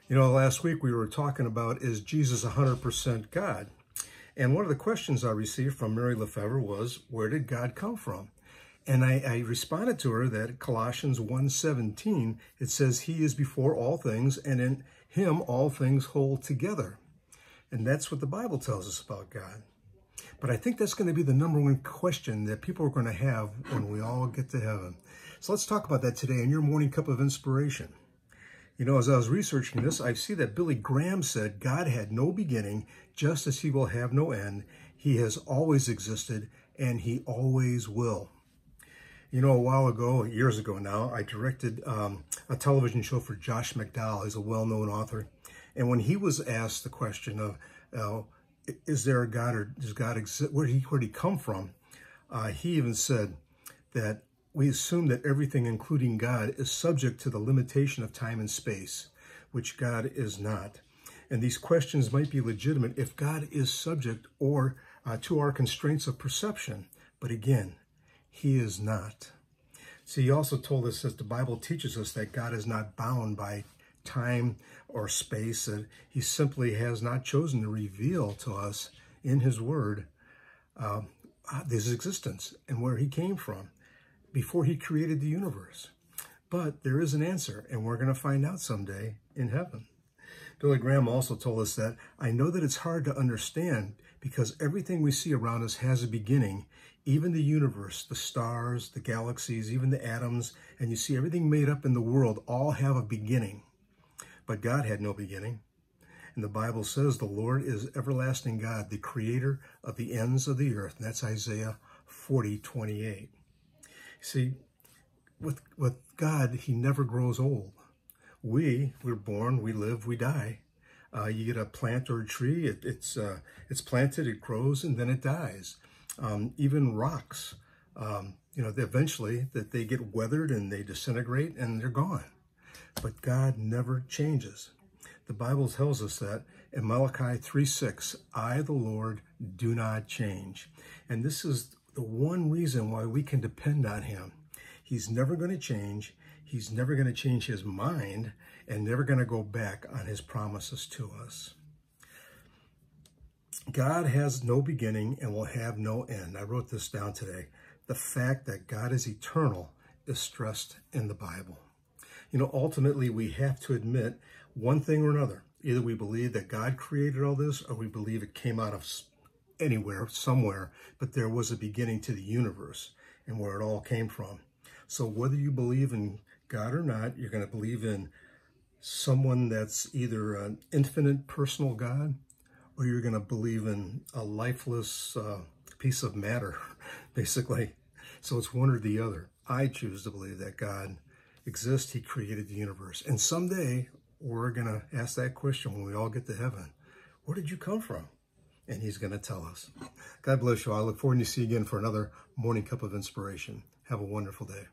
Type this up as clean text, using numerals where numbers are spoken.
You know, last week we were talking about, is Jesus 100% God? And one of the questions I received from Mary Lefebvre was, where did God come from? And I responded to her that Colossians 1:17, it says, he is before all things, and in him all things hold together. And that's what the Bible tells us about God. But I think that's going to be the number one question that people are going to have when we all get to heaven. So let's talk about that today in your morning cup of inspiration. You know, as I was researching this, I see that Billy Graham said, God had no beginning, just as he will have no end. He has always existed, and he always will. You know, a while ago, years ago now, I directed a television show for Josh McDowell. He's a well-known author. And when he was asked the question of, is there a God, or does God exist? Where did he come from? He even said that we assume that everything, including God, is subject to the limitation of time and space, which God is not. And these questions might be legitimate if God is subject or to our constraints of perception. But again, he is not. See, he also told us that the Bible teaches us that God is not bound by time or space, that he simply has not chosen to reveal to us in his word his existence and where he came from before he created the universe. But there is an answer, and we're going to find out someday in heaven. Billy Graham also told us that, I know that it's hard to understand because everything we see around us has a beginning, even the universe, the stars, the galaxies, even the atoms, and you see everything made up in the world all have a beginning. But God had no beginning. And the Bible says the Lord is everlasting God, the creator of the ends of the earth. And that's Isaiah 40:28. See, with God, he never grows old. We're born, we live, we die. You get a plant or a tree, it's planted, it grows, and then it dies. Even rocks, eventually that they get weathered and they disintegrate and they're gone. But God never changes. The Bible tells us that in Malachi 3:6, I, the Lord, do not change. And this is the one reason why we can depend on him. He's never going to change. He's never going to change his mind and never going to go back on his promises to us. God has no beginning and will have no end. I wrote this down today. The fact that God is eternal is stressed in the Bible. You know, ultimately, we have to admit one thing or another. Either we believe that God created all this, or we believe it came out of anywhere, somewhere, but there was a beginning to the universe and where it all came from. So whether you believe in God or not, you're going to believe in someone that's either an infinite personal God, or you're going to believe in a lifeless piece of matter, basically. So it's one or the other. I choose to believe that God exists. He created the universe. And someday we're going to ask that question when we all get to heaven. Where did you come from? And he's going to tell us. God bless you all. I look forward to see you again for another morning cup of inspiration. Have a wonderful day.